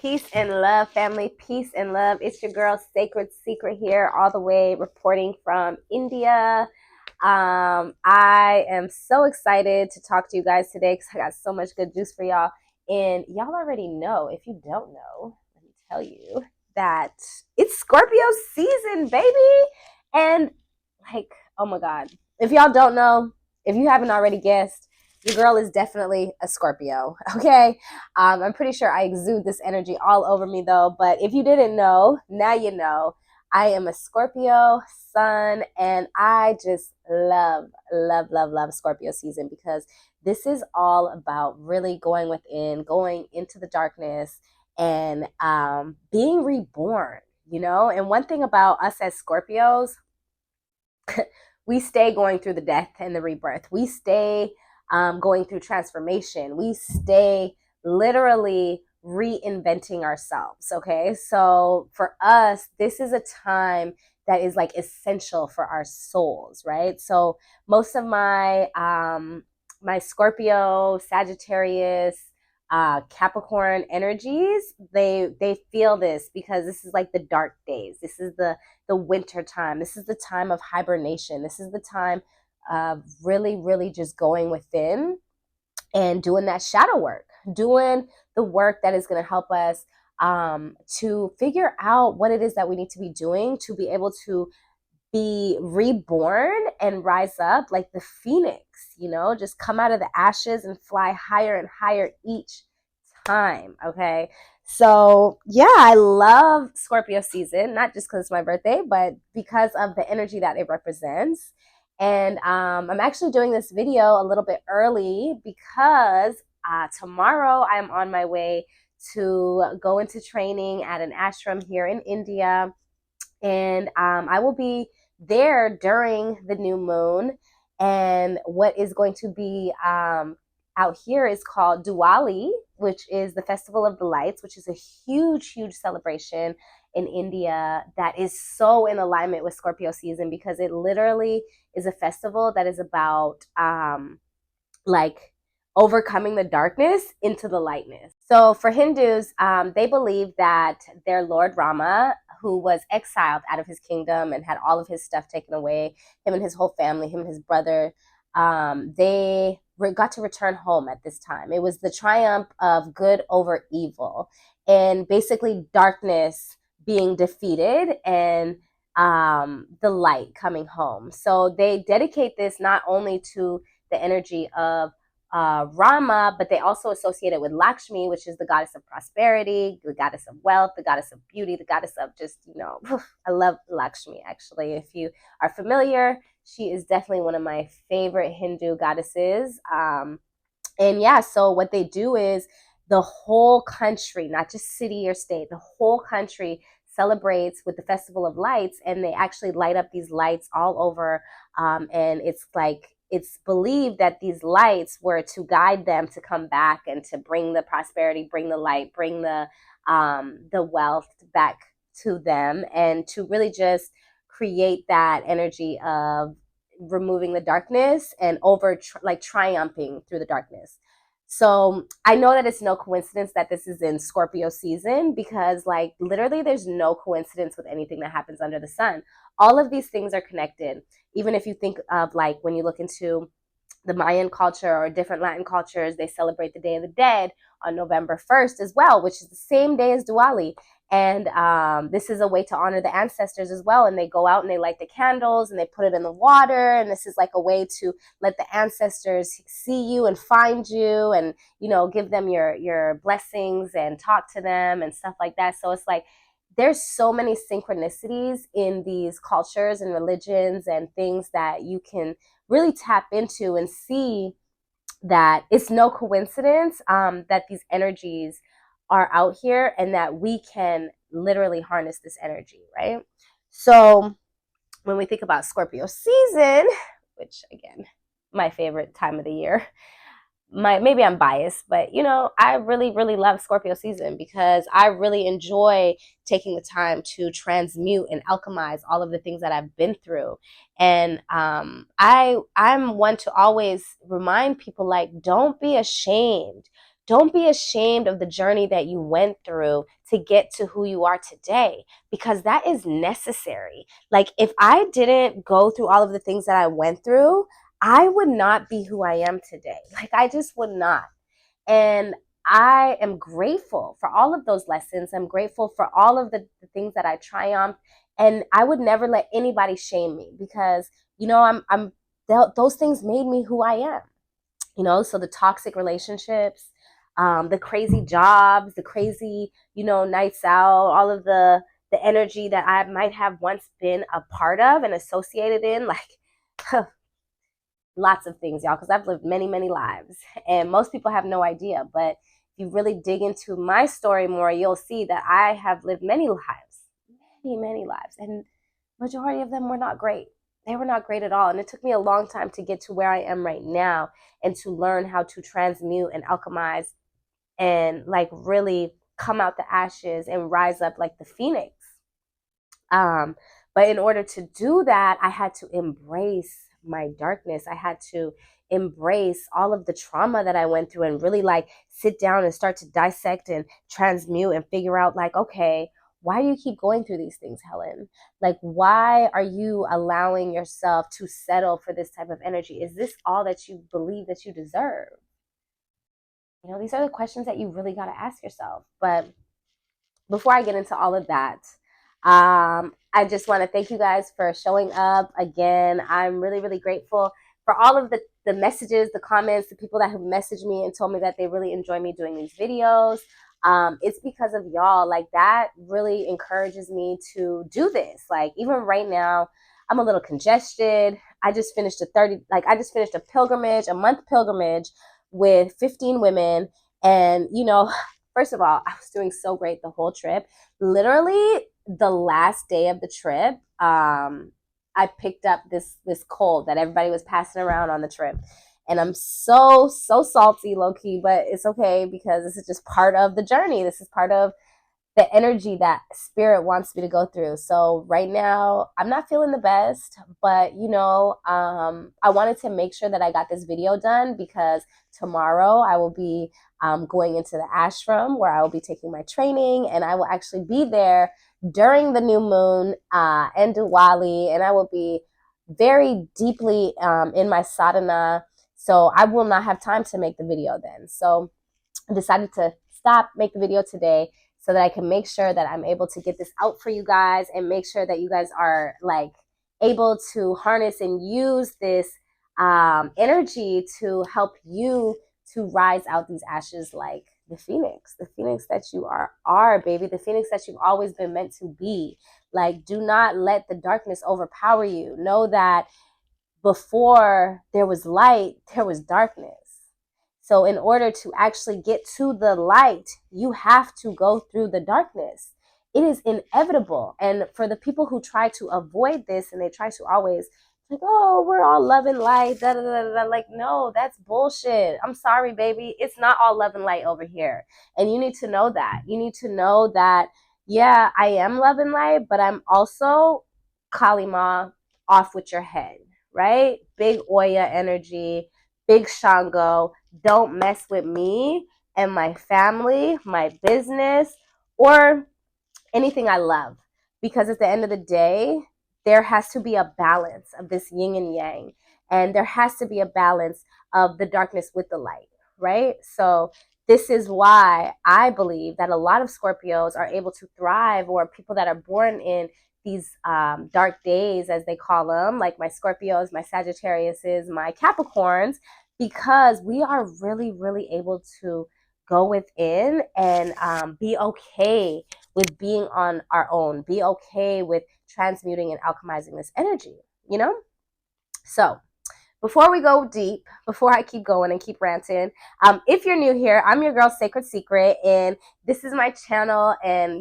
Peace and love, family. Peace and love. It's your girl, Sacred Secret, here, all the way reporting from India. I am so excited to talk to you guys today because I got so much good juice for y'all. And y'all already know, if you don't know, let me tell you that it's Scorpio season, baby. And like, oh my God. If y'all don't know, if you haven't already guessed, your girl is definitely a Scorpio, okay? I'm pretty sure I exude this energy all over me though, but if you didn't know, now you know. I am a Scorpio sun, and I just love Scorpio season because this is all about really going within, going into the darkness, and being reborn, you know? And one thing about us as Scorpios, we stay going through the death and the rebirth. We stay going through transformation. We stay literally reinventing ourselves. Okay. So for us, this is a time that is like essential for our souls, right? So most of my Scorpio, Sagittarius, Capricorn energies, they feel this because this is like the dark days. This is the winter time. This is the time of hibernation. This is the time of really just going within and doing that shadow work, doing the work that is going to help us to figure out what it is that we need to be doing to be able to be reborn and rise up like the phoenix, you know, just come out of the ashes and fly higher and higher each time. Okay. So yeah, I love Scorpio season, not just because it's my birthday, but because of the energy that it represents. And I'm actually doing this video a little bit early because tomorrow I'm on my way to go into training at an ashram here in India. And I will be there during the new moon. And what is going to be out here is called Diwali, which is the Festival of the Lights, which is a huge celebration in India that is so in alignment with Scorpio season because it literally is a festival that is about like overcoming the darkness into the lightness. So for Hindus, they believe that their Lord Rama, who was exiled out of his kingdom and had all of his stuff taken away, him and his whole family, him and his brother, they got to return home at this time. It was the triumph of good over evil, and basically darkness being defeated and the light coming home. So they dedicate this not only to the energy of Rama, but they also associate it with Lakshmi, which is the goddess of prosperity, the goddess of wealth, the goddess of beauty, the goddess of just, you know, I love Lakshmi actually. If you are familiar, she is definitely one of my favorite Hindu goddesses. And yeah, so what they do is the whole country, not just city or state, the whole country celebrates with the Festival of Lights, and they actually light up these lights all over. And it's like, it's believed that these lights were to guide them to come back and to bring the prosperity, bring the light, bring the wealth back to them, and to really just create that energy of removing the darkness and like triumphing through the darkness. So I know that it's no coincidence that this is in Scorpio season because like literally there's no coincidence with anything that happens under the sun. All of these things are connected. Even if you think of like when you look into the Mayan culture or different Latin cultures, they celebrate the Day of the Dead on November 1st as well, which is the same day as Diwali. And this is a way to honor the ancestors as well. And they go out and they light the candles and they put it in the water. And this is like a way to let the ancestors see you and find you and, you know, give them your blessings and talk to them and stuff like that. So it's like, there's so many synchronicities in these cultures and religions and things that you can really tap into and see that it's no coincidence that these energies are out here and that we can literally harness this energy, right? So when we think about Scorpio season, which again, my favorite time of the year, maybe I'm biased, but you know, I really love Scorpio season because I really enjoy taking the time to transmute and alchemize all of the things that I've been through. And I'm one to always remind people, like, don't be ashamed don't be ashamed of the journey that you went through to get to who you are today, because that is necessary. Like, if I didn't go through all of the things that I went through, I would not be who I am today. Like, I just would not. And I am grateful for all of those lessons. I'm grateful for all of the things that I triumphed. And I would never let anybody shame me, because, those things made me who I am. So the toxic relationships, the crazy jobs, the crazy, nights out, all of the energy that I might have once been a part of and associated in, like, lots of things, y'all, because I've lived many, many lives, and most people have no idea. But if you really dig into my story more, you'll see that I have lived many lives, many, many lives, and majority of them were not great. They were not great at all. And it took me a long time to get to where I am right now, and to learn how to transmute and alchemize and, like, really come out the ashes and rise up like the phoenix. But in order to do that, I had to embrace my darkness. I had to embrace all of the trauma that I went through, and really, like, sit down and start to dissect and transmute and figure out, like, okay, why do you keep going through these things, Helen? Like, why are you allowing yourself to settle for this type of energy? Is this all that you believe that you deserve? These are the questions that you really got to ask yourself. But before I get into all of that, I just want to thank you guys for showing up again. I'm really, really grateful for all of the messages, the comments, the people that have messaged me and told me that they really enjoy me doing these videos. It's because of y'all. Like, that really encourages me to do this. Like, even right now, I'm a little congested. I just finished a pilgrimage, a month pilgrimage with 15 women. And, first of all, I was doing so great the whole trip. Literally, the last day of the trip, I picked up this cold that everybody was passing around on the trip. And I'm so salty, low key, but it's okay, because this is just part of the journey. This is part of the energy that spirit wants me to go through. So right now, I'm not feeling the best, but I wanted to make sure that I got this video done, because tomorrow I will be going into the ashram where I will be taking my training, and I will actually be there during the new moon and Diwali, and I will be very deeply in my sadhana. So I will not have time to make the video then. So I decided to make the video today, so that I can make sure that I'm able to get this out for you guys, and make sure that you guys are, like, able to harness and use this energy to help you to rise out these ashes like the phoenix that you are, baby, the phoenix that you've always been meant to be. Like, do not let the darkness overpower you. Know that before there was light, there was darkness. So in order to actually get to the light, you have to go through the darkness. It is inevitable. And for the people who try to avoid this, and they try to always, like, oh, we're all love and light, da, da, da, da. Like, no, that's bullshit. I'm sorry, baby. It's not all love and light over here. And you need to know that. You need to know that, yeah, I am love and light, but I'm also Kalima, off with your head, right? Big Oya energy, big Shango. Don't mess with me and my family, my business, or anything I love. Because at the end of the day, there has to be a balance of this yin and yang. And there has to be a balance of the darkness with the light, right? So this is why I believe that a lot of Scorpios are able to thrive, or people that are born in these dark days, as they call them, like my Scorpios, my Sagittariuses, my Capricorns, because we are really, really able to go within and be okay with being on our own, be okay with transmuting and alchemizing this energy, So before we go deep, before I keep going and keep ranting, if you're new here, I'm your girl Sacred Secret, and this is my channel. And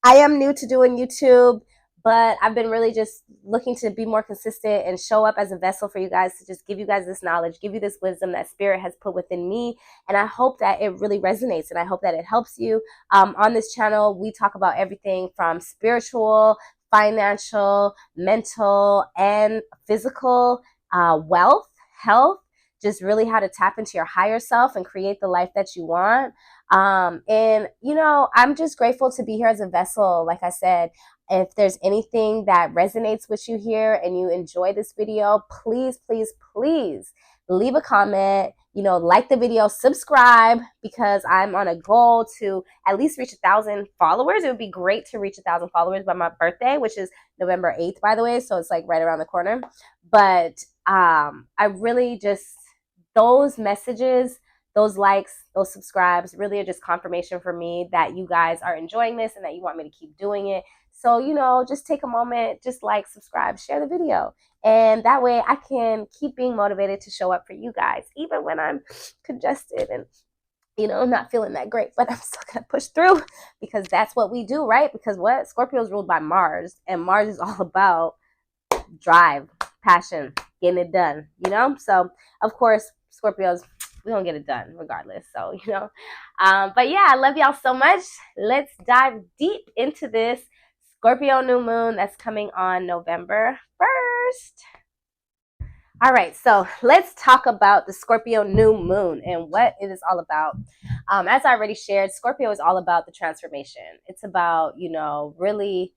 I am new to doing YouTube, but I've been really just looking to be more consistent and show up as a vessel for you guys, to just give you guys this knowledge, give you this wisdom that spirit has put within me. And I hope that it really resonates, and I hope that it helps you. On this channel, we talk about everything from spiritual, financial, mental, and physical, wealth, health, just really how to tap into your higher self and create the life that you want. And, you know, I'm just grateful to be here as a vessel. Like I said, if there's anything that resonates with you here and you enjoy this video, please, please, please leave a comment, you know, like the video, subscribe, because I'm on a goal to at least reach 1,000 followers. It would be great to reach 1,000 followers by my birthday, which is November 8th, by the way. So it's like right around the corner. But I really just, those messages, those likes, those subscribes really are just confirmation for me that you guys are enjoying this and that you want me to keep doing it. So, you know, just take a moment, just like, subscribe, share the video. And that way I can keep being motivated to show up for you guys, even when I'm congested and, you know, not feeling that great, but I'm still going to push through because that's what we do, right? Because what? Scorpio is ruled by Mars, and Mars is all about drive, passion, getting it done, you know? So, of course, Scorpios, we don't get it done regardless. So, you know, but yeah, I love y'all so much. Let's dive deep into this Scorpio new moon that's coming on November 1st. All right, so let's talk about the Scorpio new moon and what it is all about. As I already shared, Scorpio is all about the transformation. It's about, you know, really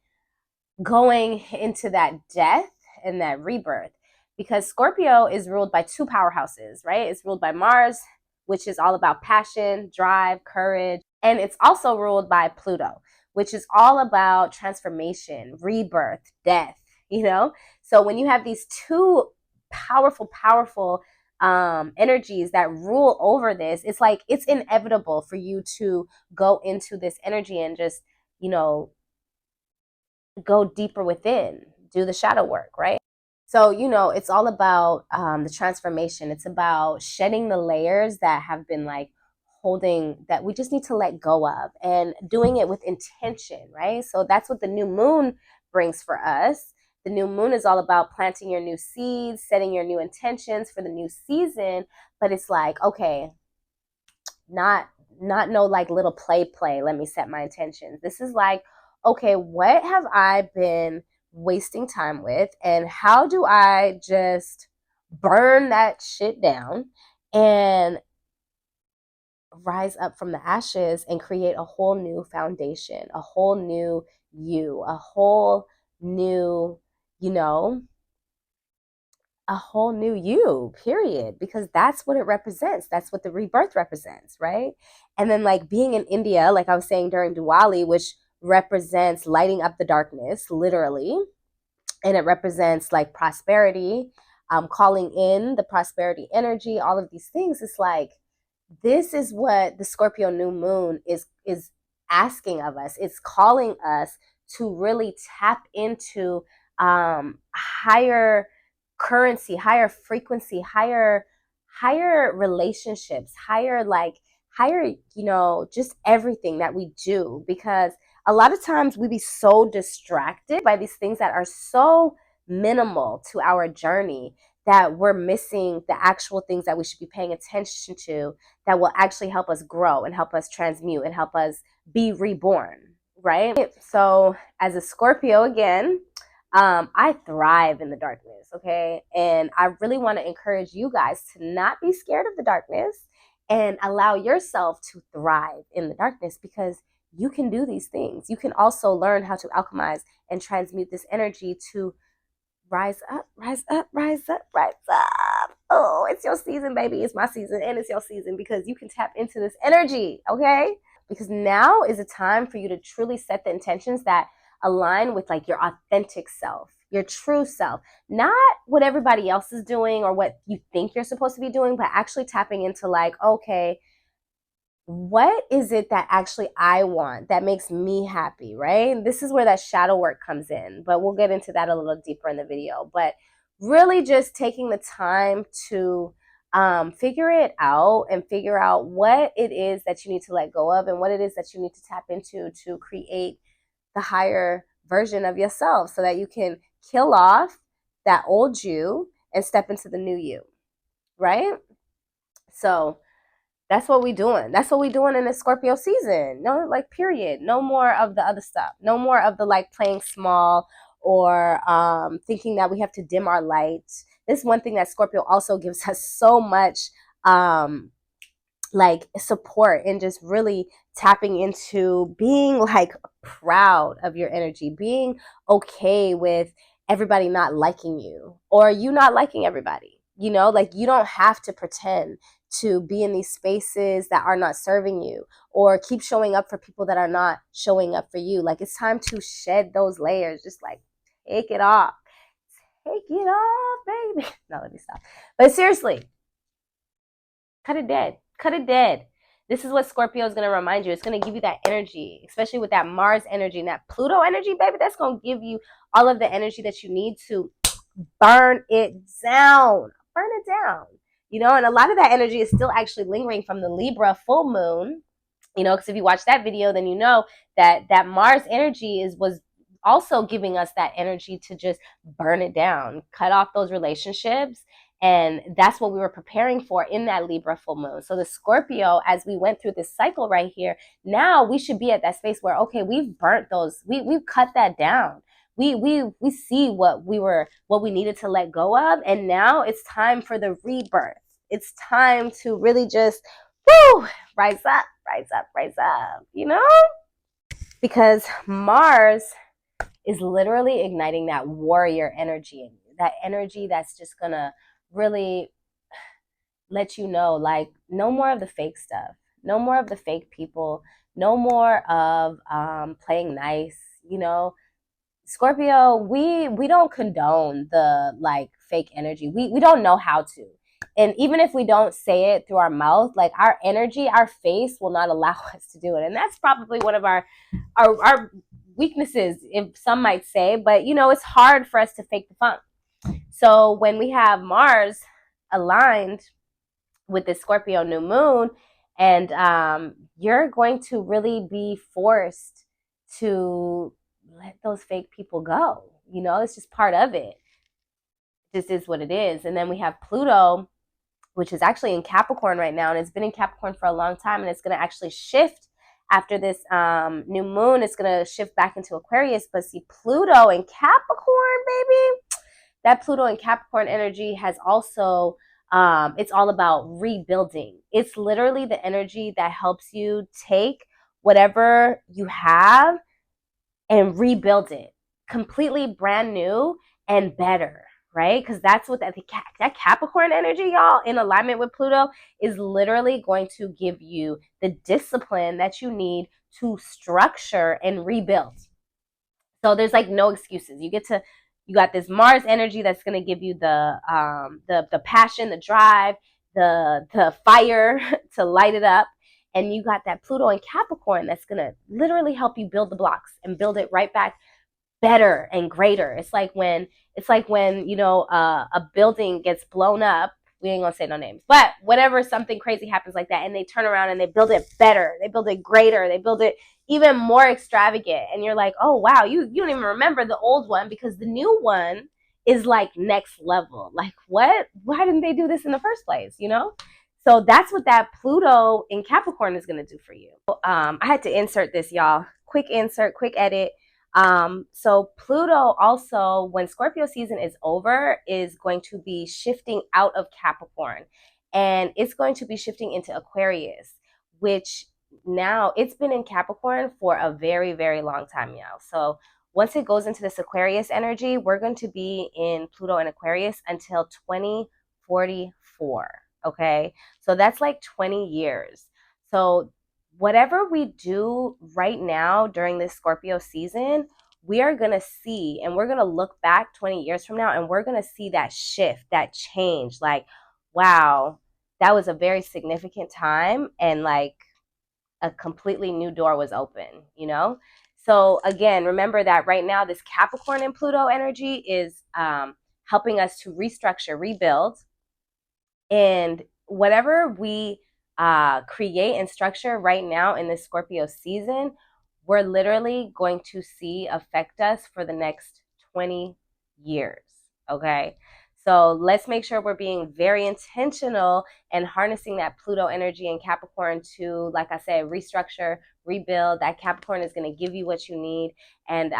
going into that death and that rebirth, because Scorpio is ruled by two powerhouses, right? It's ruled by Mars, which is all about passion, drive, courage, and it's also ruled by Pluto, which is all about transformation, rebirth, death, you know? So when you have these two powerful energies that rule over this, it's like it's inevitable for you to go into this energy and just, you know, go deeper within, do the shadow work, right? So, you know, it's all about the transformation. It's about shedding the layers that have been like holding, that we just need to let go of, and doing it with intention, right? So that's what the new moon brings for us. The new moon is all about planting your new seeds, setting your new intentions for the new season. But it's like, okay, not no like little play, let me set my intentions. This is like, okay, what have I been wasting time with, and how do I just burn that shit down and rise up from the ashes and create a whole new foundation, a whole new you, a whole new, you know, a whole new you, period, because that's what it represents. That's what the rebirth represents, right? And then, like, being in India, like I was saying, during Diwali, which represents lighting up the darkness, literally, and it represents like prosperity, calling in the prosperity energy, all of these things. It's like, this is what the Scorpio new moon is asking of us. It's calling us to really tap into higher currency, higher frequency, higher relationships, higher, you know, just everything that we do. Because a lot of times we be so distracted by these things that are so minimal to our journey that we're missing the actual things that we should be paying attention to, that will actually help us grow and help us transmute and help us be reborn, right? So as a Scorpio, again, I thrive in the darkness, okay? And I really want to encourage you guys to not be scared of the darkness and allow yourself to thrive in the darkness, because you can do these things. You can also learn how to alchemize and transmute this energy to rise up, rise up, rise up, rise up. Oh, it's your season, baby. It's my season, and it's your season, because you can tap into this energy, okay? Because now is a time for you to truly set the intentions that align with like your authentic self, your true self, not what everybody else is doing or what you think you're supposed to be doing, but actually tapping into like, okay, what is it that actually I want that makes me happy, right? This is where that shadow work comes in, but we'll get into that a little deeper in the video. But really just taking the time to figure it out and figure out what it is that you need to let go of and what it is that you need to tap into to create the higher version of yourself, so that you can kill off that old you and step into the new you, right? So that's what we doing. That's what we doing in this Scorpio season. No, like, period. No more of the other stuff. No more of the like playing small or thinking that we have to dim our light, this is one thing that Scorpio also gives us so much like support, and just really tapping into being like proud of your energy, being okay with everybody not liking you or you not liking everybody. You know, like you don't have to pretend to be in these spaces that are not serving you, or keep showing up for people that are not showing up for you. Like it's time to shed those layers, just like take it off. Take it off, baby. No, let me stop. But seriously, cut it dead. Cut it dead. This is what Scorpio is going to remind you. It's going to give you that energy, especially with that Mars energy and that Pluto energy, baby. That's going to give you all of the energy that you need to burn it down. Burn it down. You know, and a lot of that energy is still actually lingering from the Libra full moon. You know, because if you watch that video, then you know that that Mars energy was also giving us that energy to just burn it down, cut off those relationships. And that's what we were preparing for in that Libra full moon. So the Scorpio, as we went through this cycle right here, now we should be at that space where, okay, we've burnt those, we've cut that down. We see what we needed to let go of, and now it's time for the rebirth. It's time to really just woo, rise up, rise up, rise up, you know? Because Mars is literally igniting that warrior energy in you, that energy that's just gonna really let you know, like, no more of the fake stuff, no more of the fake people, no more of playing nice, you know? Scorpio, we don't condone the like fake energy. We don't know how to. And even if we don't say it through our mouth, like our energy, our face will not allow us to do it. And that's probably one of our weaknesses, if some might say, but you know, it's hard for us to fake the funk. So when we have Mars aligned with the Scorpio new moon, and you're going to really be forced to let those fake people go. You know, it's just part of it. This is what it is. And then we have Pluto, which is actually in Capricorn right now, and it's been in Capricorn for a long time, and it's going to actually shift after this new moon. It's going to shift back into Aquarius. But see, Pluto in Capricorn, baby, that Pluto and Capricorn energy has also it's all about rebuilding. It's literally the energy that helps you take whatever you have and rebuild it completely brand new and better, right? Because that's what that Capricorn energy, y'all, in alignment with Pluto, is literally going to give you the discipline that you need to structure and rebuild. So there's like no excuses. You got this Mars energy that's going to give you the passion, the drive, the fire to light it up. And you got that Pluto and Capricorn that's going to literally help you build the blocks and build it right back better and greater. It's like when you know a building gets blown up. We ain't gonna say no names, but whatever, something crazy happens like that, and they turn around and they build it better, they build it greater, they build it even more extravagant, and you're like, oh wow, you don't even remember the old one because the new one is like next level. Like what? Why didn't they do this in the first place? You know? So that's what that Pluto in Capricorn is gonna do for you. I had to insert this, y'all. Quick insert, quick edit. So Pluto also, when Scorpio season is over, is going to be shifting out of Capricorn, and it's going to be shifting into Aquarius, which now it's been in Capricorn for a very, very long time now. So once it goes into this Aquarius energy, we're going to be in Pluto and Aquarius until 2044. Okay. So that's like 20 years. So whatever we do right now during this Scorpio season, we are going to see, and we're going to look back 20 years from now, and we're going to see that shift, that change. Like, wow, that was a very significant time, and like a completely new door was open, you know? So again, remember that right now, this Capricorn and Pluto energy is helping us to restructure, rebuild, and whatever we create and structure right now in this Scorpio season, we're literally going to see affect us for the next 20 years. Okay. So let's make sure we're being very intentional and harnessing that Pluto energy in Capricorn to, like I said, restructure, rebuild. That Capricorn is going to give you what you need. And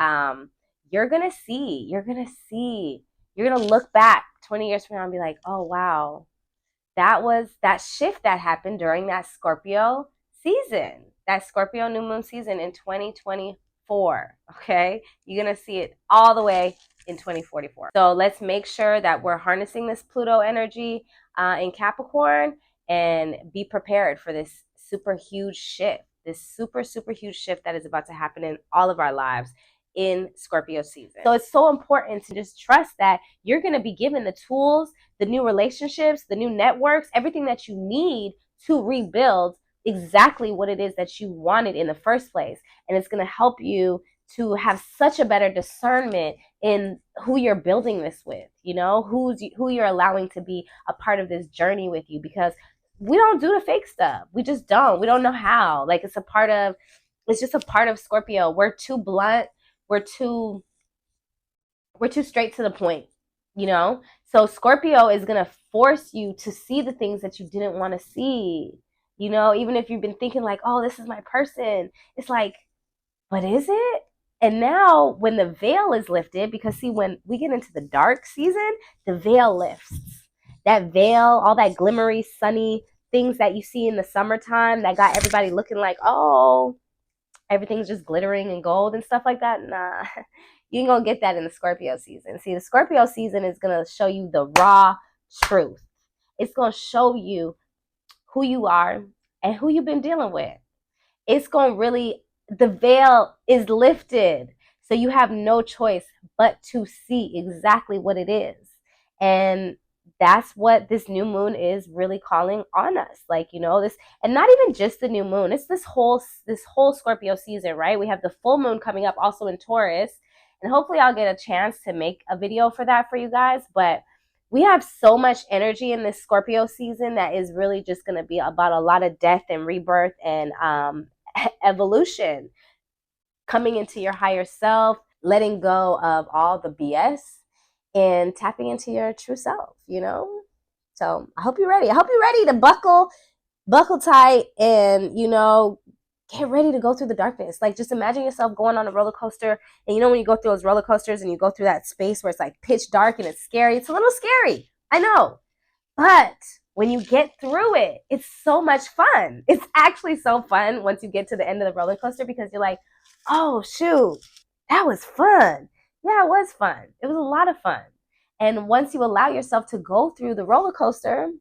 you're going to see you're going to look back 20 years from now and be like, oh, wow, that was that shift that happened during that Scorpio season, that Scorpio New Moon season in 2024. Okay. You're going to see it all the way in 2044. So let's make sure that we're harnessing this Pluto energy in Capricorn and be prepared for this super huge shift, this super, super huge shift that is about to happen in all of our lives in Scorpio season. So it's so important to just trust that you're going to be given the tools, the new relationships, the new networks, everything that you need to rebuild exactly what it is that you wanted in the first place. And it's going to help you to have such a better discernment in who you're building this with, you know, who you're allowing to be a part of this journey with you, because we don't do the fake stuff. We just don't. We don't know how. Like, it's just a part of Scorpio. We're too blunt. We're too straight to the point, you know? So Scorpio is going to force you to see the things that you didn't want to see. You know, even if you've been thinking like, oh, this is my person. It's like, but is it? And now when the veil is lifted, because see, when we get into the dark season, the veil lifts. That veil, all that glimmery, sunny things that you see in the summertime that got everybody looking like, oh, everything's just glittering and gold and stuff like that. Nah, you ain't gonna get that in the Scorpio season. See, the Scorpio season is gonna show you the raw truth. It's gonna show you who you are and who you've been dealing with. It's gonna really, the veil is lifted. So you have no choice but to see exactly what it is. And that's what this new moon is really calling on us. Like, you know, this, and not even just the new moon, it's this whole Scorpio season, right? We have the full moon coming up also in Taurus, and hopefully I'll get a chance to make a video for that for you guys. But we have so much energy in this Scorpio season that is really just going to be about a lot of death and rebirth and evolution, coming into your higher self, letting go of all the BS and tapping into your true self, you know? So I hope you're ready. I hope you're ready to buckle tight and, you know, get ready to go through the darkness. Like, just imagine yourself going on a roller coaster. And you know, when you go through those roller coasters and you go through that space where it's like pitch dark and it's scary, it's a little scary. I know. But when you get through it, it's so much fun. It's actually so fun once you get to the end of the roller coaster, because you're like, oh, shoot, that was fun. Yeah, it was fun. It was a lot of fun. And once you allow yourself to go through the roller coaster,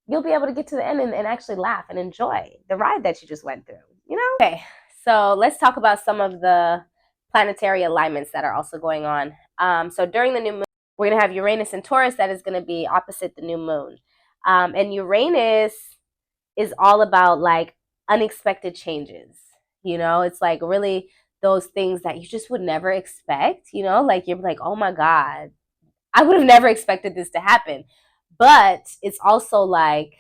you'll be able to get to the end and actually laugh and enjoy the ride that you just went through, you know? Okay, so let's talk about some of the planetary alignments that are also going on. So during the new moon, we're going to have Uranus and Taurus that is going to be opposite the new moon. And Uranus is all about like unexpected changes. You know, it's like really those things that you just would never expect, you know, like you're like, oh my God, I would have never expected this to happen. But it's also like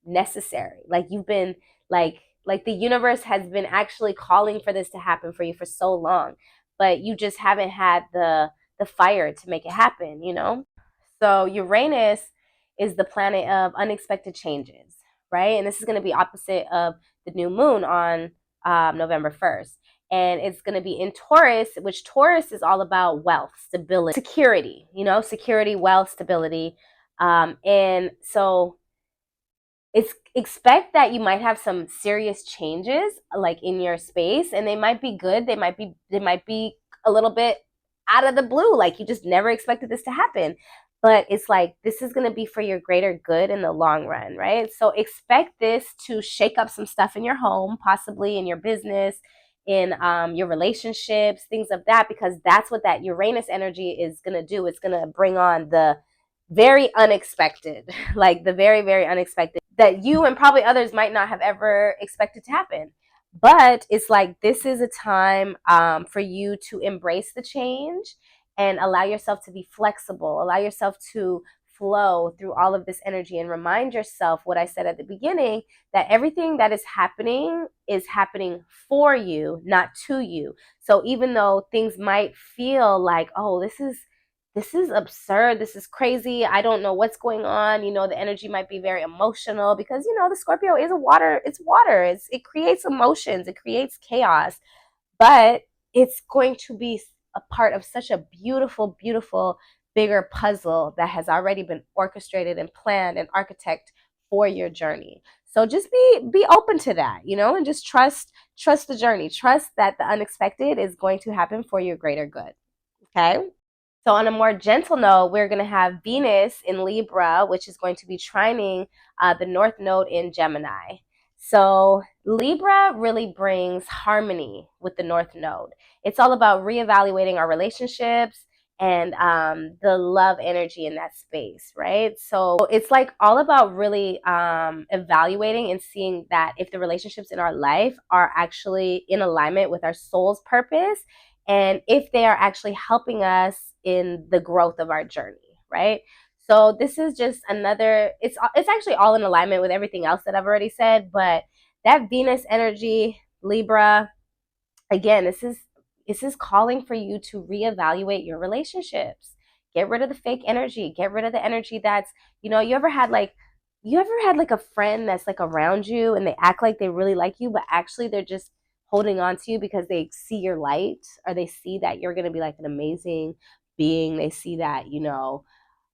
necessary. Like you've been like the universe has been actually calling for this to happen for you for so long, but you just haven't had the fire to make it happen, you know? So Uranus is the planet of unexpected changes, right? And this is going to be opposite of the new moon on November 1st. And it's going to be in Taurus, which Taurus is all about wealth, stability, security, you know, security, wealth, stability. And so expect that you might have some serious changes like in your space, and they might be good. They might be a little bit out of the blue. Like you just never expected this to happen. But it's like, this is going to be for your greater good in the long run, right? So expect this to shake up some stuff in your home, possibly in your business, in your relationships, things of that, because that's what that Uranus energy is going to do. It's going to bring on the very unexpected, like the very, very unexpected that you and probably others might not have ever expected to happen. But it's like, this is a time for you to embrace the change and allow yourself to be flexible, allow yourself to flow through all of this energy, and remind yourself what I said at the beginning, that everything that is happening for you, not to you. So even though things might feel like, oh, this is absurd, this is crazy, I don't know what's going on, you know, the energy might be very emotional, because, you know, the Scorpio is water, it creates emotions, it creates chaos, but it's going to be a part of such a beautiful, beautiful bigger puzzle that has already been orchestrated and planned and architect for your journey. So just be open to that, you know, and just trust the journey. Trust that the unexpected is going to happen for your greater good. Okay? So, on a more gentle note, we're going to have Venus in Libra, which is going to be trining the North Node in Gemini. So, Libra really brings harmony with the North Node. It's all about reevaluating our relationships and the love energy in that space, right? So, it's like all about really evaluating and seeing that if the relationships in our life are actually in alignment with our soul's purpose and if they are actually helping us in the growth of our journey, right? So this is just another, it's actually all in alignment with everything else that I've already said, but that Venus energy, Libra, again, this is calling for you to reevaluate your relationships. Get rid of the fake energy. Get rid of the energy that's, you ever had like a friend that's like around you and they act like they really like you, but actually they're just holding on to you because they see your light, or they see that you're going to be like an amazing being. They see that,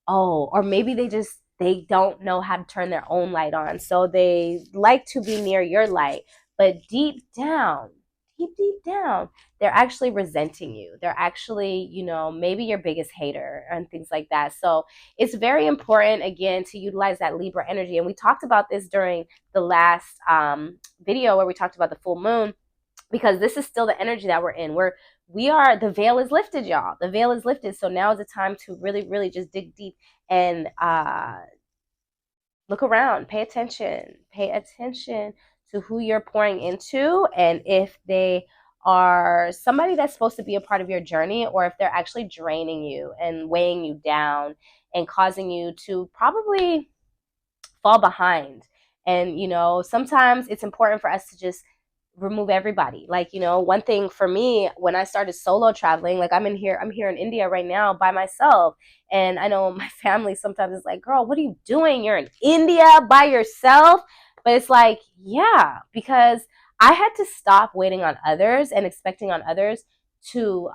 oh, or maybe they don't know how to turn their own light on. So they like to be near your light, but deep down, they're actually resenting you. They're actually, maybe your biggest hater and things like that. So it's very important, again, to utilize that Libra energy. And we talked about this during the last video where we talked about the full moon, because this is still the energy that we're in. The veil is lifted, y'all. The veil is lifted. So now is the time to really, really just dig deep and look around, pay attention to who you're pouring into, and if they are somebody that's supposed to be a part of your journey, or if they're actually draining you and weighing you down and causing you to probably fall behind. And sometimes it's important for us to just remove everybody. Like, one thing for me, when I started solo traveling, like I'm here in India right now by myself. And I know my family sometimes is like, girl, what are you doing? You're in India by yourself. But it's like, yeah, because I had to stop waiting on others and expecting on others to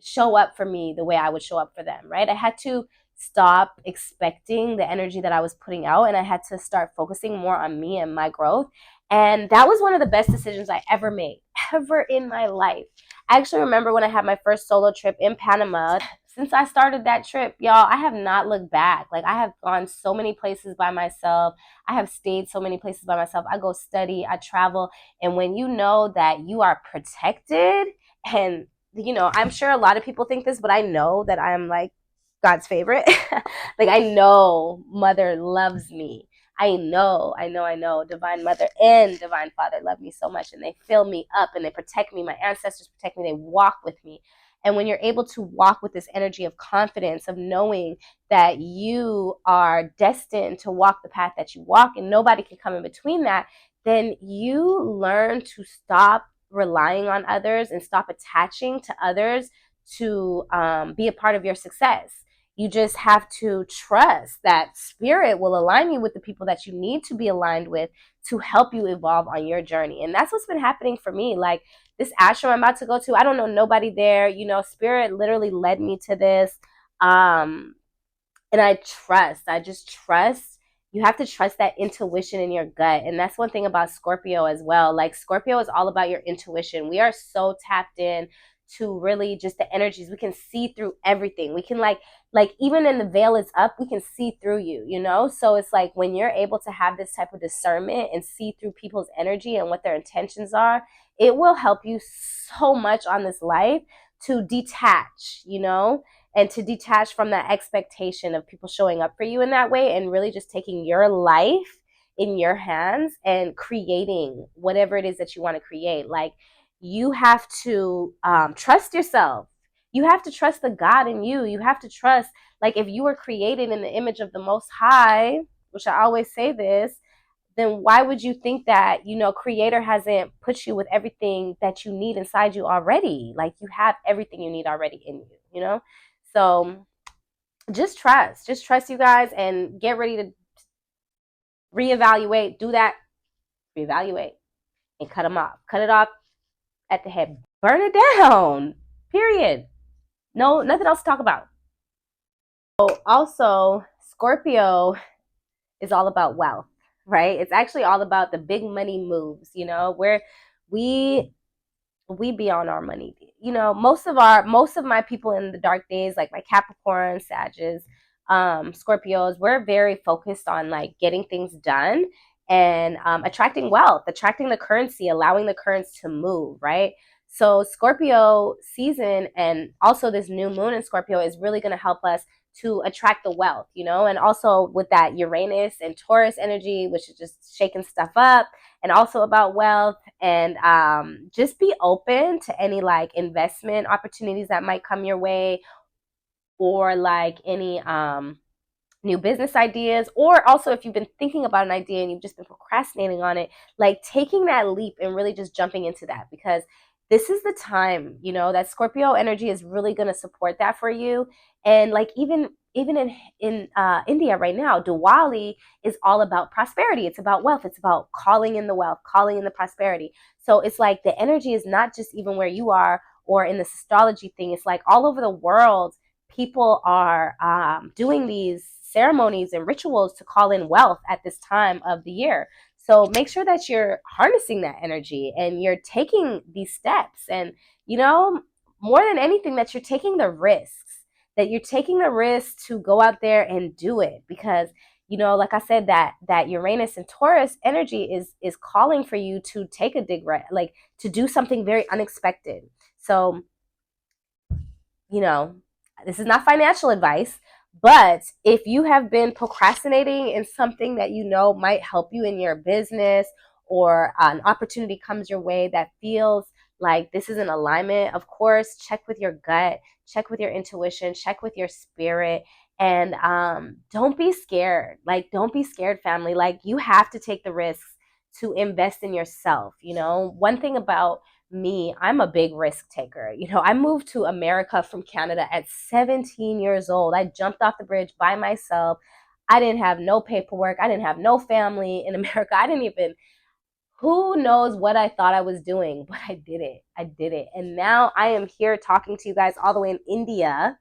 show up for me the way I would show up for them, right? I had to stop expecting the energy that I was putting out, and I had to start focusing more on me and my growth. And that was one of the best decisions I ever made, ever in my life. I actually remember when I had my first solo trip in Panama. Since I started that trip, y'all, I have not looked back. Like, I have gone so many places by myself. I have stayed so many places by myself. I go study, I travel. And when you know that you are protected, and, I'm sure a lot of people think this, but I know that I'm like God's favorite. Like, I know Mother loves me. I know. Divine Mother and Divine Father love me so much, and they fill me up and they protect me. My ancestors protect me. They walk with me. And when you're able to walk with this energy of confidence, of knowing that you are destined to walk the path that you walk and nobody can come in between that, then you learn to stop relying on others and stop attaching to others to be a part of your success. You just have to trust that spirit will align you with the people that you need to be aligned with to help you evolve on your journey. And that's what's been happening for me. Like, this ashram I'm about to go to, I don't know nobody there. Spirit literally led me to this. And I just trust. You have to trust that intuition in your gut. And that's one thing about Scorpio as well. Like, Scorpio is all about your intuition. We are so tapped in to really just the energies. We can see through everything. We can like even when the veil is up, we can see through you. So it's like, when you're able to have this type of discernment and see through people's energy and what their intentions are, it will help you so much on this life to detach, and to detach from that expectation of people showing up for you in that way, and really just taking your life in your hands and creating whatever it is that you want to create. Like, you have to trust yourself. You have to trust the God in you. You have to trust, like, if you were created in the image of the Most High, which I always say this, then why would you think that, Creator hasn't put you with everything that you need inside you already? Like, you have everything you need already in you. So just trust, you guys, and get ready to reevaluate. Do that, reevaluate, and cut them off. Cut it off at the head. Burn it down. Period. No, nothing else to talk about. Also, Scorpio is all about wealth, right? It's actually all about the big money moves, where we we be on our money. Most of my people in the dark days, like my Capricorn, Sagittarius, Scorpios, we're very focused on like getting things done and attracting wealth, attracting the currency, allowing the currency to move, right? So Scorpio season and also this new moon in Scorpio is really going to help us to attract the wealth, and also with that Uranus and Taurus energy, which is just shaking stuff up, and also about wealth, and just be open to any like investment opportunities that might come your way, or like any new business ideas, or also if you've been thinking about an idea and you've just been procrastinating on it, like taking that leap and really just jumping into that, because this is the time, that Scorpio energy is really going to support that for you. And like even in India right now, Diwali is all about prosperity. It's about wealth. It's about calling in the wealth, calling in the prosperity. So it's like the energy is not just even where you are or in this astrology thing. It's like all over the world, people are doing these ceremonies and rituals to call in wealth at this time of the year. So make sure that you're harnessing that energy and you're taking these steps. And, more than anything, that you're taking the risks, that you're taking the risk to go out there and do it. Because, like I said, that Uranus and Taurus energy is calling for you to take a like to do something very unexpected. So, you know, this is not financial advice, but if you have been procrastinating in something that might help you in your business, or an opportunity comes your way that feels like this is in alignment, of course, check with your gut, check with your intuition, check with your spirit, and don't be scared. Like, don't be scared, family. Like, you have to take the risks to invest in yourself. One thing about me, I'm a big risk taker. I moved to America from Canada at 17 years old. I jumped off the bridge by myself. I didn't have no paperwork. I didn't have no family in America. I didn't even, who knows what I thought I was doing, but I did it. I did it. And now I am here talking to you guys all the way in India.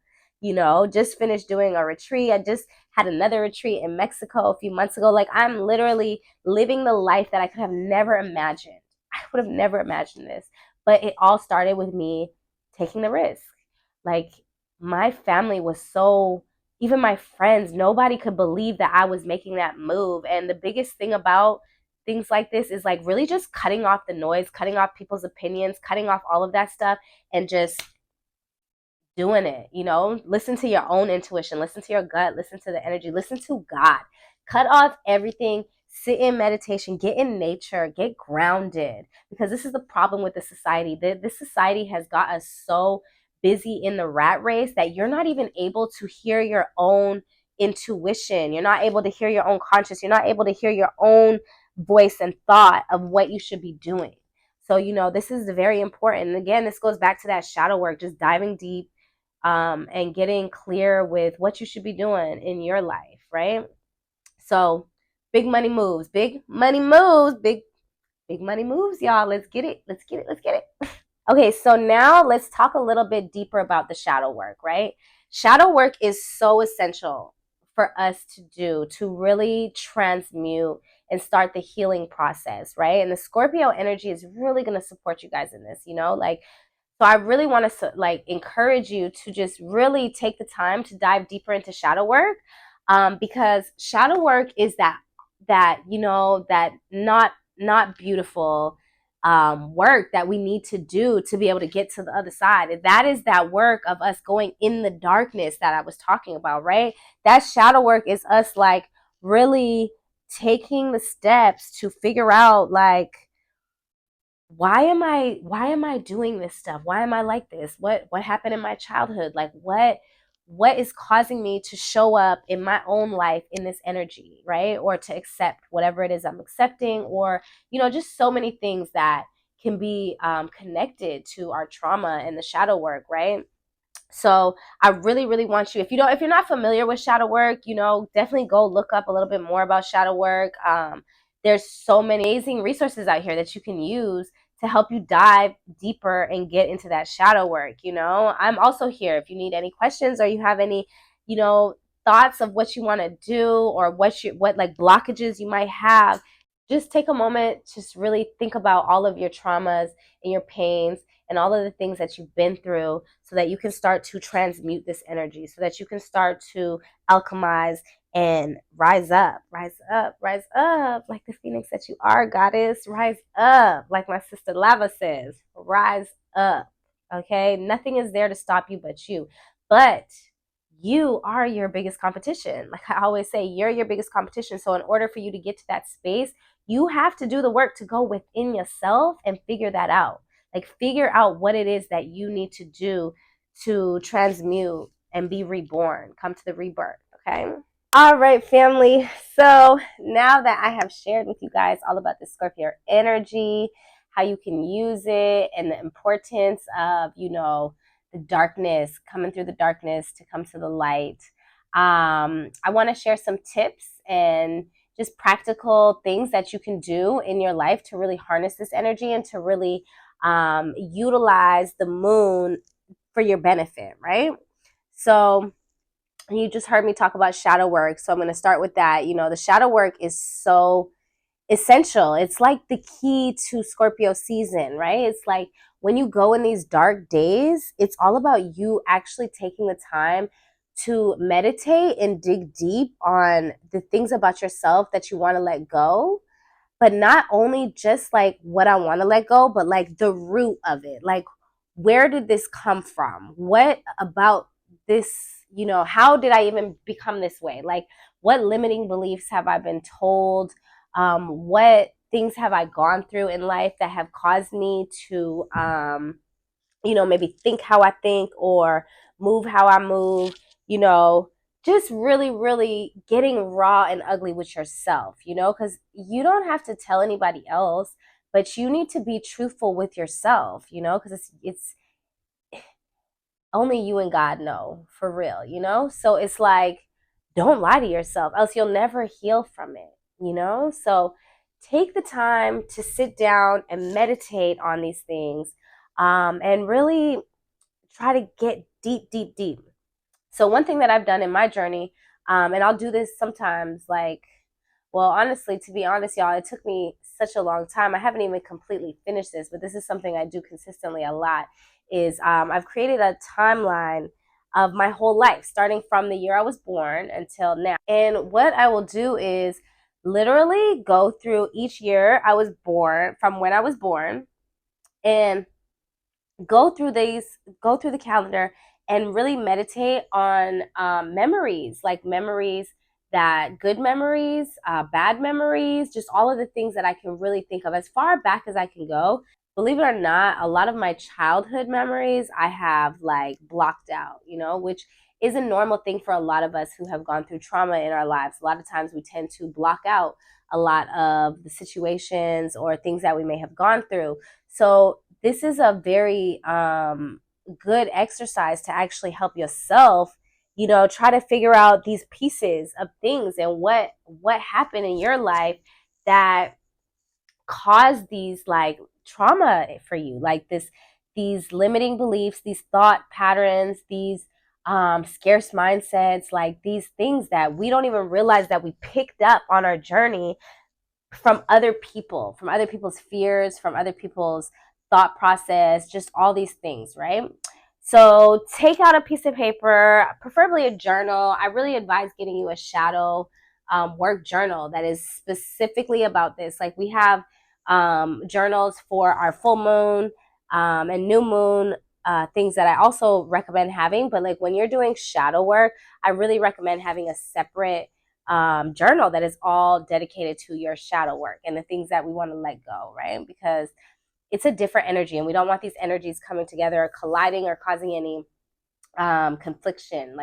Just finished doing a retreat. I just had another retreat in Mexico a few months ago. Like, I'm literally living the life that I could have never imagined. I would have never imagined this. But it all started with me taking the risk. Like, my family was so, even my friends, nobody could believe that I was making that move. And the biggest thing about things like this is like really just cutting off the noise, cutting off people's opinions, cutting off all of that stuff, and just doing it. Listen to your own intuition, listen to your gut, listen to the energy, listen to God. Cut off everything, sit in meditation, get in nature, get grounded, because this is the problem with the society. This society has got us so busy in the rat race that you're not even able to hear your own intuition. You're not able to hear your own conscience. You're not able to hear your own voice and thought of what you should be doing. So, this is very important. And again, this goes back to that shadow work, just diving deep, and getting clear with what you should be doing in your life, right? So, big money moves, big money moves, big money moves, y'all. Let's get it. Let's get it. Let's get it. Okay, so now let's talk a little bit deeper about the shadow work, right? Shadow work is so essential for us to do to really transmute and start the healing process, right? And the Scorpio energy is really going to support you guys in this, like, so I really want to like encourage you to just really take the time to dive deeper into shadow work, because shadow work is that not beautiful work that we need to do to be able to get to the other side. And that is that work of us going in the darkness that I was talking about, right? That shadow work is us like really taking the steps to figure out like, why am I doing this stuff? Why am I like this? What happened in my childhood? Like, what is causing me to show up in my own life in this energy, right? Or to accept whatever it is I'm accepting, or just so many things that can be connected to our trauma and the shadow work, right? So I really, really want you, if you're not familiar with shadow work, definitely go look up a little bit more about shadow work. There's so many amazing resources out here that you can use to help you dive deeper and get into that shadow work. I'm also here if you need any questions, or you have any, thoughts of what you want to do, or what like blockages you might have, just take a moment to just really think about all of your traumas and your pains and all of the things that you've been through, so that you can start to transmute this energy, so that you can start to alchemize and rise up, rise up, rise up like the phoenix that you are, goddess. Rise up, like my sister Lava says, rise up. Okay, nothing is there to stop you but you. But you are your biggest competition. Like I always say, you're your biggest competition. So in order for you to get to that space, you have to do the work to go within yourself and figure that out. Like figure out what it is that you need to do to transmute and be reborn, come to the rebirth. Okay. All right, family. So now that I have shared with you guys all about the Scorpio energy, how you can use it, and the importance of, the darkness, coming through the darkness to come to the light, I want to share some tips and just practical things that you can do in your life to really harness this energy and to really utilize the moon for your benefit, right? So, you just heard me talk about shadow work. So I'm going to start with that. The shadow work is so essential. It's like the key to Scorpio season, right? It's like when you go in these dark days, it's all about you actually taking the time to meditate and dig deep on the things about yourself that you want to let go, but not only just like what I want to let go, but like the root of it. Like, where did this come from? What about this, how did I even become this way? Like, what limiting beliefs have I been told? What things have I gone through in life that have caused me to, maybe think how I think or move how I move, you know, just really, really getting raw and ugly with yourself, because you don't have to tell anybody else, but you need to be truthful with yourself, because it's only you and God know, for real, So it's like, don't lie to yourself, else you'll never heal from it. So take the time to sit down and meditate on these things, and really try to get deep, deep, deep. So one thing that I've done in my journey, and I'll do this sometimes, like, well, honestly, to be honest, y'all, it took me such a long time. I haven't even completely finished this, but this is something I do consistently a lot, is I've created a timeline of my whole life, starting from the year I was born until now. And what I will do is literally go through each year I was born, from when I was born, and go through the calendar and really meditate on memories, like memories, that good memories, bad memories, just all of the things that I can really think of as far back as I can go. Believe it or not, a lot of my childhood memories I have like blocked out, which is a normal thing for a lot of us who have gone through trauma in our lives. A lot of times we tend to block out a lot of the situations or things that we may have gone through. So this is a very good exercise to actually help yourself, try to figure out these pieces of things and what happened in your life that caused these like trauma for you, like these limiting beliefs, these thought patterns, these scarce mindsets, like these things that we don't even realize that we picked up on our journey from other people, from other people's fears, from other people's thought process, just all these things, right? So take out a piece of paper, preferably a journal. I really advise getting you a shadow work journal that is specifically about this. Like we have journals for our full moon and new moon, things that I also recommend having. But like when you're doing shadow work, I really recommend having a separate journal that is all dedicated to your shadow work and the things that we want to let go, right? Because it's a different energy and we don't want these energies coming together or colliding or causing any confliction,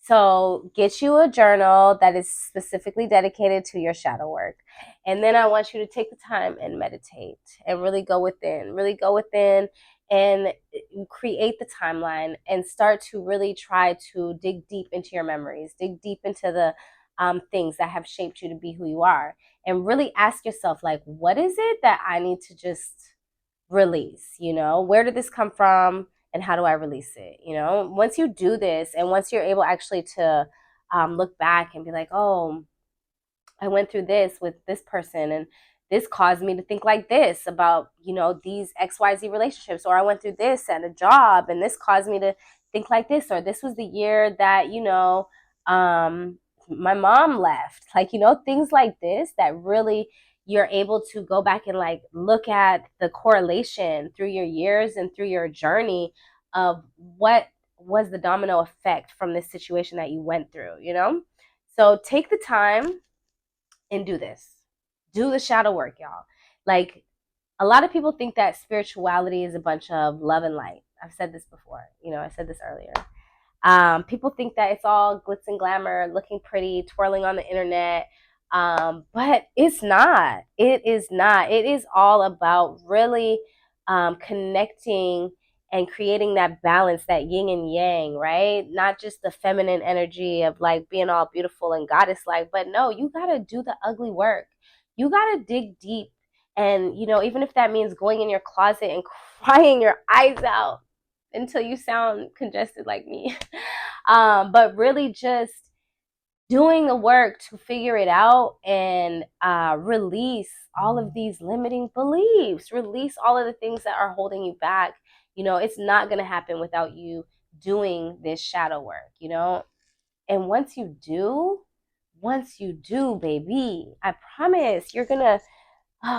So get you a journal that is specifically dedicated to your shadow work. And then I want you to take the time and meditate and really go within and create the timeline and start to really try to dig deep into your memories, dig deep into the things that have shaped you to be who you are, and really ask yourself, like, what is it that I need to just release? Where did this come from? And how do I release it? Once you do this and once you're able actually to look back and be like, oh, I went through this with this person, and this caused me to think like this about, these XYZ relationships. Or I went through this at a job, and this caused me to think like this. Or this was the year that, my mom left. Like, things like this that really you're able to go back and like look at the correlation through your years and through your journey of what was the domino effect from this situation that you went through. So take the time and do this. Do the shadow work, y'all. Like, a lot of people think that spirituality is a bunch of love and light. I've said this before. I said this earlier. People think that it's all glitz and glamour, looking pretty, twirling on the internet. But it's not. It is not. It is all about really connecting and creating that balance, that yin and yang, right? Not just the feminine energy of like being all beautiful and goddess like, but no, you got to do the ugly work. You got to dig deep. And, even if that means going in your closet and crying your eyes out until you sound congested like me. But really just doing the work to figure it out and release all of these limiting beliefs, release all of the things that are holding you back. It's not going to happen without you doing this shadow work. And once you do, baby, I promise you're going to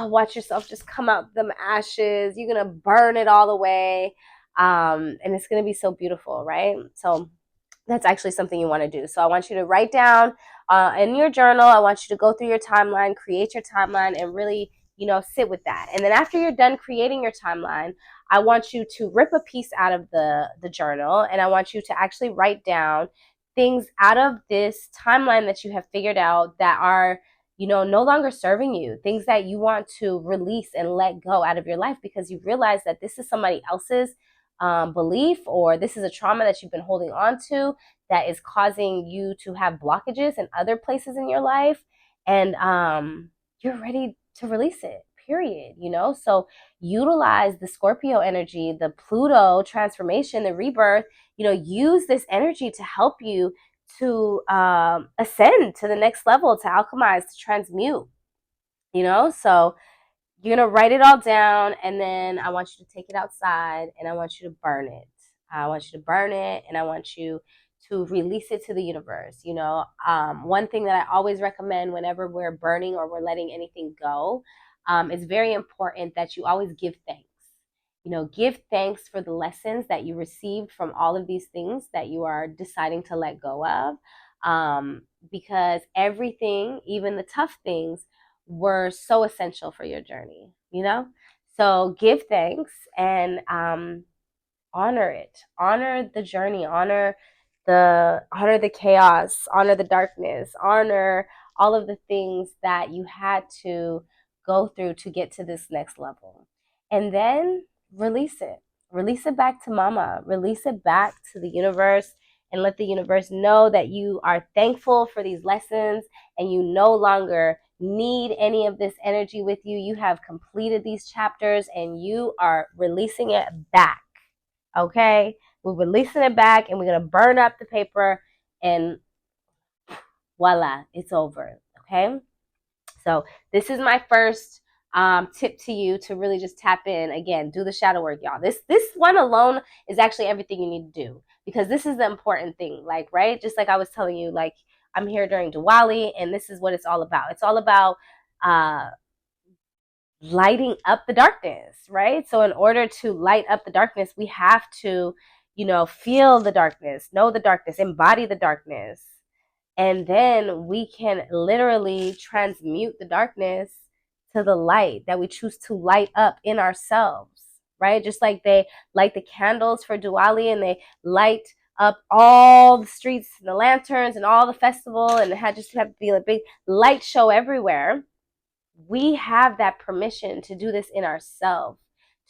watch yourself just come out them ashes. You're going to burn it all away. And it's going to be so beautiful, right? So that's actually something you want to do. So I want you to write down in your journal. I want you to go through your timeline, create your timeline, and really, sit with that. And then after you're done creating your timeline, I want you to rip a piece out of the journal, and I want you to actually write down things out of this timeline that you have figured out that are, no longer serving you, things that you want to release and let go out of your life because you realize that this is somebody else's belief, or this is a trauma that you've been holding on to that is causing you to have blockages in other places in your life, and you're ready to release it, period. So utilize the Scorpio energy, the Pluto transformation, the rebirth. Use this energy to help you to ascend to the next level, to alchemize, to transmute. So you're going to write it all down, and then I want you to take it outside, and I want you to burn it. I want you to burn it, and I want you to release it to the universe. One thing that I always recommend whenever we're burning or we're letting anything go, it's very important that you always give thanks. Give thanks for the lessons that you received from all of these things that you are deciding to let go of, because everything, even the tough things, were so essential for your journey. So give thanks and honor it, honor the journey, honor the chaos, honor the darkness, honor all of the things that you had to go through to get to this next level. And then release it back to mama, release it back to the universe, and let the universe know that you are thankful for these lessons and you no longer need any of this energy with you. You have completed these chapters and you are releasing it back. Okay? We're releasing it back, and we're going to burn up the paper, and voila, it's over. Okay? So this is my first tip to you to really just tap in. Again, do the shadow work, y'all. This one alone is actually everything you need to do, because this is the important thing. Like, right? Just like I was telling you, like, I'm here during Diwali, and this is what it's all about. It's all about lighting up the darkness, right? So in order to light up the darkness, we have to, feel the darkness, know the darkness, embody the darkness. And then we can literally transmute the darkness to the light that we choose to light up in ourselves, right? Just like they light the candles for Diwali, and they light up all the streets and the lanterns and all the festival, and it had just have to be a big light show everywhere. We have that permission to do this in ourselves,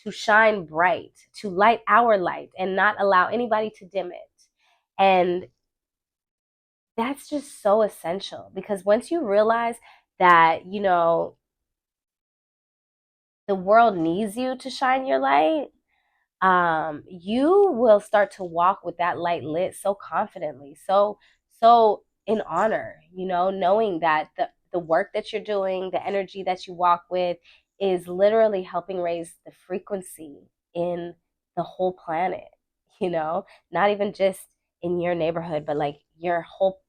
to shine bright, to light our light and not allow anybody to dim it. And that's just so essential, because once you realize that, the world needs you to shine your light, you will start to walk with that light lit so confidently, so in honor, knowing that the work that you're doing, the energy that you walk with is literally helping raise the frequency in the whole planet, not even just in your neighborhood, but like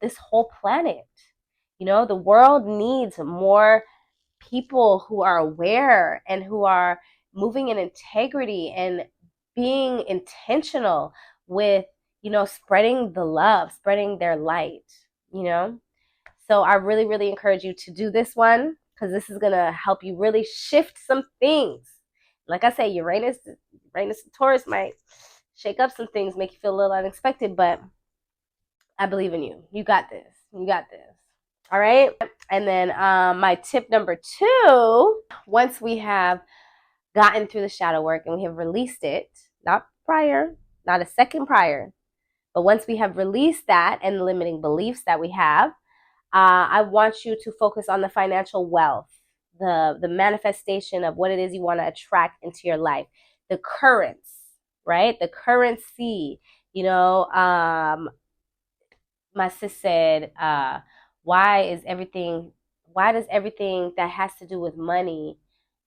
this whole planet. The world needs more people who are aware and who are moving in integrity and being intentional with, spreading the love, spreading their light, you know? So I really, really encourage you to do this one because this is going to help you really shift some things. Like I say, Uranus and Taurus might shake up some things, make you feel a little unexpected, but I believe in you. You got this. You got this. All right. And then my tip number 2, once we have gotten through the shadow work and we have released it, not prior, not a second prior, but once we have released that and the limiting beliefs that we have, I want you to focus on the financial wealth, the manifestation of what it is you want to attract into your life, the currents, right? The currency, my sis said, why does everything that has to do with money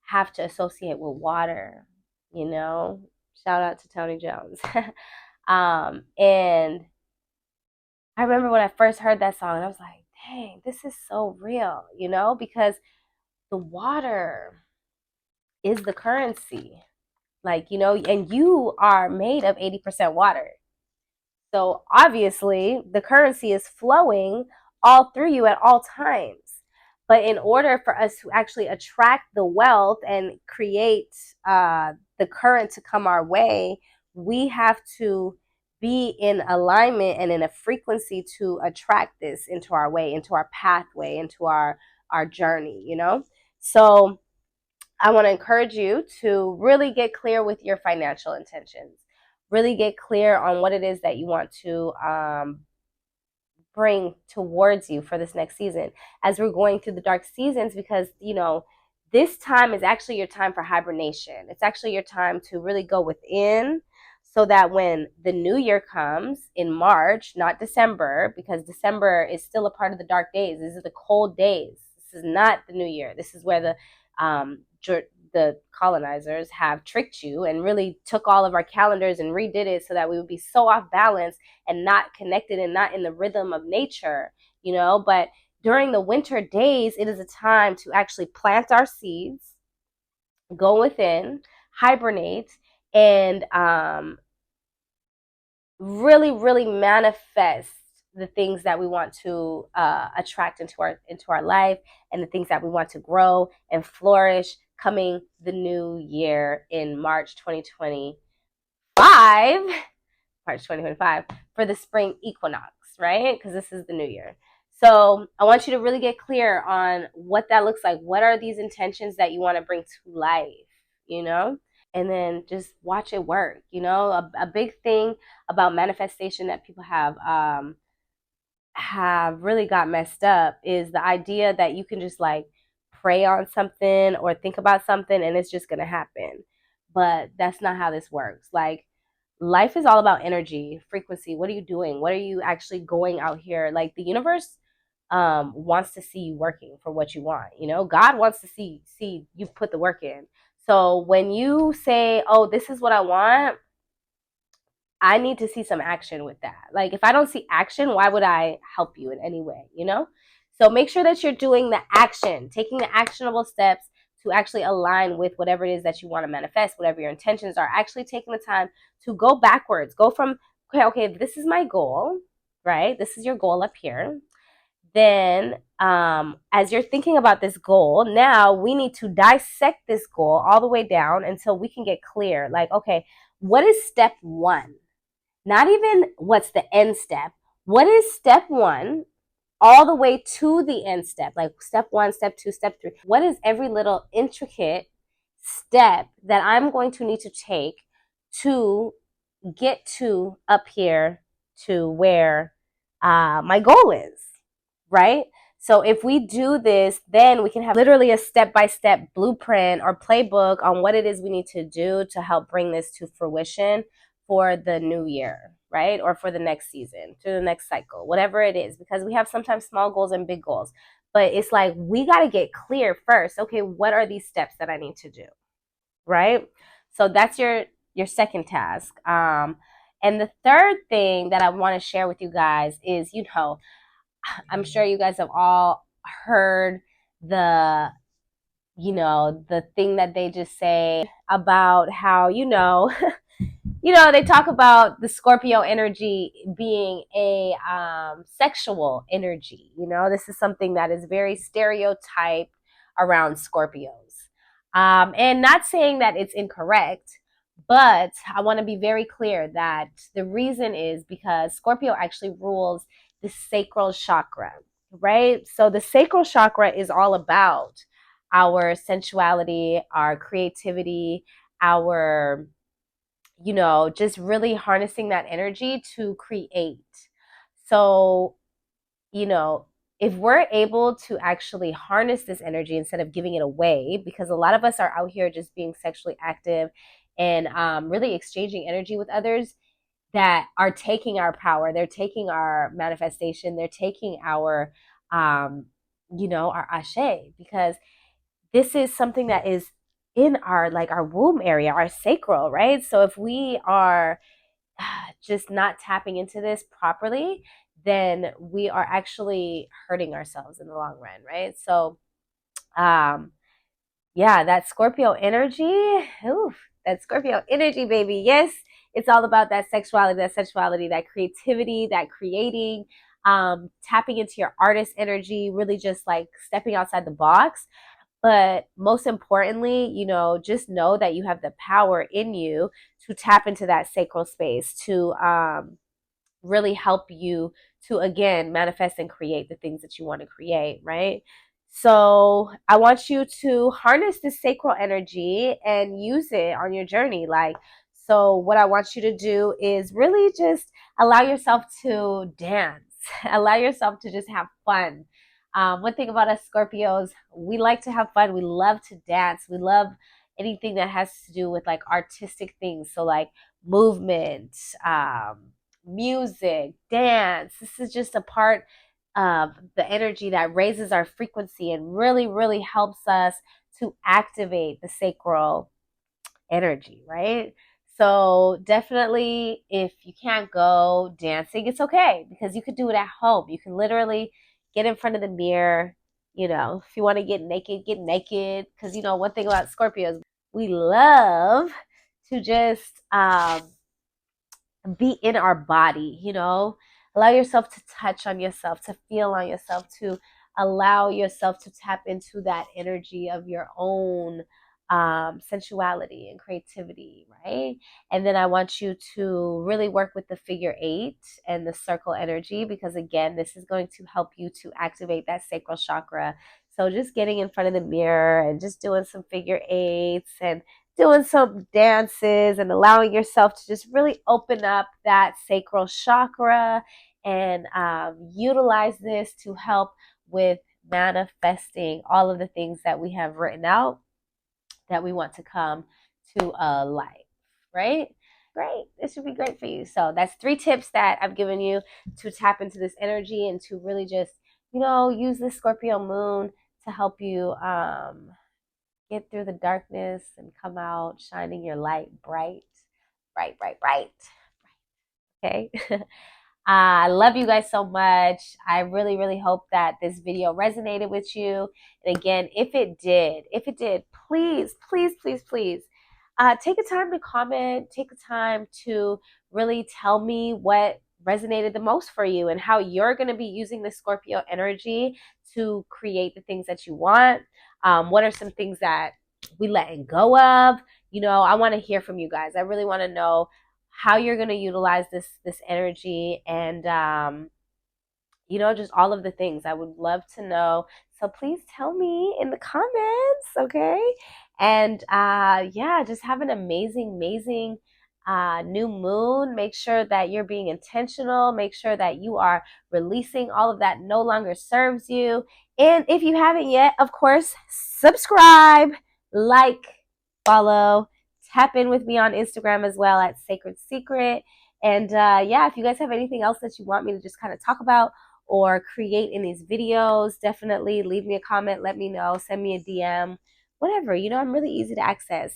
have to associate with water? Shout out to Tony Jones. And I remember when I first heard that song, and I was like, dang, this is so real, because the water is the currency. Like, and you are made of 80% water. So obviously, the currency is flowing all through you at all times. But in order for us to actually attract the wealth and create the current to come our way, we have to be in alignment and in a frequency to attract this into our way, into our pathway, into our journey, So I want to encourage you to really get clear with your financial intentions. Really get clear on what it is that you want to bring towards you for this next season as we're going through the dark seasons, because this time is actually your time for hibernation. It's actually your time to really go within, so that when the new year comes in March, not December, because December is still a part of the dark days. These are the cold days. This is not the new year. This is where the colonizers have tricked you and really took all of our calendars and redid it so that we would be so off balance and not connected and not in the rhythm of nature, But during the winter days, it is a time to actually plant our seeds, go within, hibernate, and really, really manifest the things that we want to attract into our life, and the things that we want to grow and flourish coming the new year in March 2025 for the spring equinox, right? Because this is the new year. So I want you to really get clear on what that looks like. What are these intentions that you want to bring to life, And then just watch it work. A big thing about manifestation that people have really got messed up is the idea that you can just like pray on something or think about something and it's just going to happen. But that's not how this works. Like, life is all about energy, frequency. What are you doing? What are you actually going out here? Like, the universe wants to see you working for what you want. God wants to see you put the work in. So when you say, oh, this is what I want, I need to see some action with that. Like, if I don't see action, why would I help you in any way, So make sure that you're doing the action, taking the actionable steps to actually align with whatever it is that you want to manifest, whatever your intentions are. Actually taking the time to go backwards. Go from, okay, this is my goal, right? This is your goal up here. Then as you're thinking about this goal, now we need to dissect this goal all the way down until we can get clear. Like, okay, what is step 1? Not even what's the end step. What is step 1 all the way to the end step? Like step 1, step 2, step 3. What is every little intricate step that I'm going to need to take to get to up here to where my goal is, right? So if we do this, then we can have literally a step-by-step blueprint or playbook on what it is we need to do to help bring this to fruition for the new year. right? Or for the next season, to the next cycle, whatever it is, because we have sometimes small goals and big goals. But it's like, we got to get clear first. Okay, what are these steps that I need to do, right? So that's your second task. And the third thing that I want to share with you guys is, I'm sure you guys have all heard the the thing that they just say about how, they talk about the Scorpio energy being a sexual energy. This is something that is very stereotyped around Scorpios. And not saying that it's incorrect, but I want to be very clear that the reason is because Scorpio actually rules the sacral chakra, right? So the sacral chakra is all about our sensuality, our creativity, our just really harnessing that energy to create. So, you know, if we're able to actually harness this energy instead of giving it away, because a lot of us are out here just being sexually active and really exchanging energy with others that are taking our power, they're taking our manifestation, they're taking our ashe, because this is something that is in our womb area, our sacral, right? So if we are just not tapping into this properly, then we are actually hurting ourselves in the long run, right? So um yeah, that Scorpio energy, oof, that Scorpio energy, baby. Yes, it's all about that sexuality, that sensuality, that creativity, that creating, tapping into your artist energy, really just like stepping outside the box. But most importantly, just know that you have the power in you to tap into that sacral space, to really help you to, again, manifest and create the things that you want to create, right? So I want you to harness this sacral energy and use it on your journey. So what I want you to do is really just allow yourself to dance, allow yourself to just have fun. One thing about us Scorpios, we like to have fun. We love to dance. We love anything that has to do with like artistic things. So like movement, music, dance. This is just a part of the energy that raises our frequency and really, really helps us to activate the sacral energy, right? So definitely, if you can't go dancing, it's okay, because you could do it at home. You can literally get in front of the mirror. If you want to get naked, get naked. Because one thing about Scorpios, we love to just be in our body. Allow yourself to touch on yourself, to feel on yourself, to allow yourself to tap into that energy of your own sensuality and creativity, right? And then I want you to really work with the figure 8 and the circle energy, because again, this is going to help you to activate that sacral chakra. So just getting in front of the mirror and just doing some figure 8s and doing some dances and allowing yourself to just really open up that sacral chakra and utilize this to help with manifesting all of the things that we have written out that we want to come to life, right? Great. This should be great for you. So that's 3 tips that I've given you to tap into this energy and to really just, use the Scorpio moon to help you get through the darkness and come out shining your light bright, bright, bright, bright. Okay. I love you guys so much. I really, really hope that this video resonated with you. And again, if it did, please, please, please, please, take a time to comment, take a time to really tell me what resonated the most for you and how you're going to be using the Scorpio energy to create the things that you want. What are some things that we letting go of? I want to hear from you guys. I really want to know how you're going to utilize this energy, and just all of the things. I would love to know. So please tell me in the comments, okay? And yeah, just have an amazing new moon. Make sure that you're being intentional. Make sure that you are releasing all of that no longer serves you. And if you haven't yet, of course, subscribe, like, follow, tap in with me on Instagram as well at Sacred Secret. And yeah, if you guys have anything else that you want me to just kind of talk about or create in these videos, definitely leave me a comment, let me know, send me a DM, whatever. I'm really easy to access.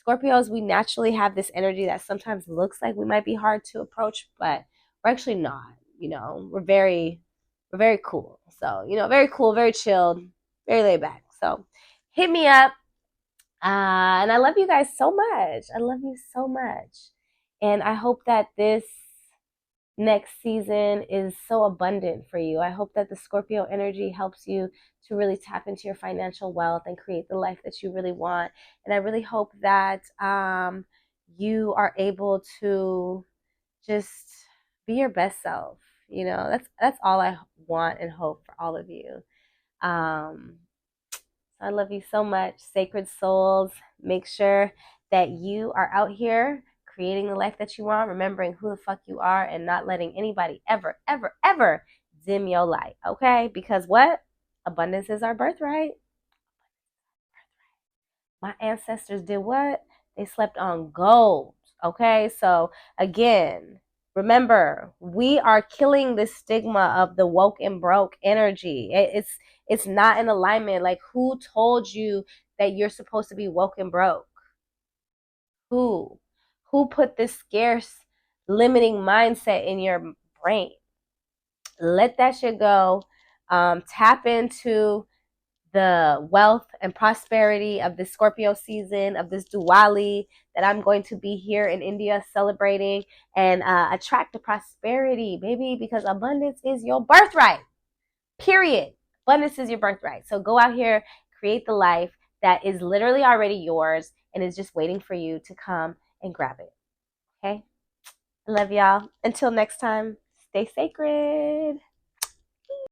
Scorpios, we naturally have this energy that sometimes looks like we might be hard to approach, but we're actually not. We're very cool. So, very cool, very chilled, very laid back. So hit me up. And I love you guys so much. I love you so much. And I hope that this next season is so abundant for you. I hope that the Scorpio energy helps you to really tap into your financial wealth and create the life that you really want. And I really hope that you are able to just be your best self. That's all I want and hope for all of you. Um, I love you so much, sacred souls. Make sure that you are out here creating the life that you want, remembering who the fuck you are, and not letting anybody ever, ever, ever dim your light. Okay? Because what? Abundance is our birthright. My ancestors did what? They slept on gold. Okay? So, again, remember, we are killing the stigma of the woke and broke energy. It's not in alignment. Like, who told you that you're supposed to be woke and broke? Who put this scarce limiting mindset in your brain? Let that shit go. Tap into the wealth and prosperity of this Scorpio season, of this Diwali that I'm going to be here in India celebrating, and attract the prosperity, baby, because abundance is your birthright. Period. Abundance is your birthright. So go out here, create the life that is literally already yours and is just waiting for you to come and grab it. Okay? I love y'all. Until next time, stay sacred.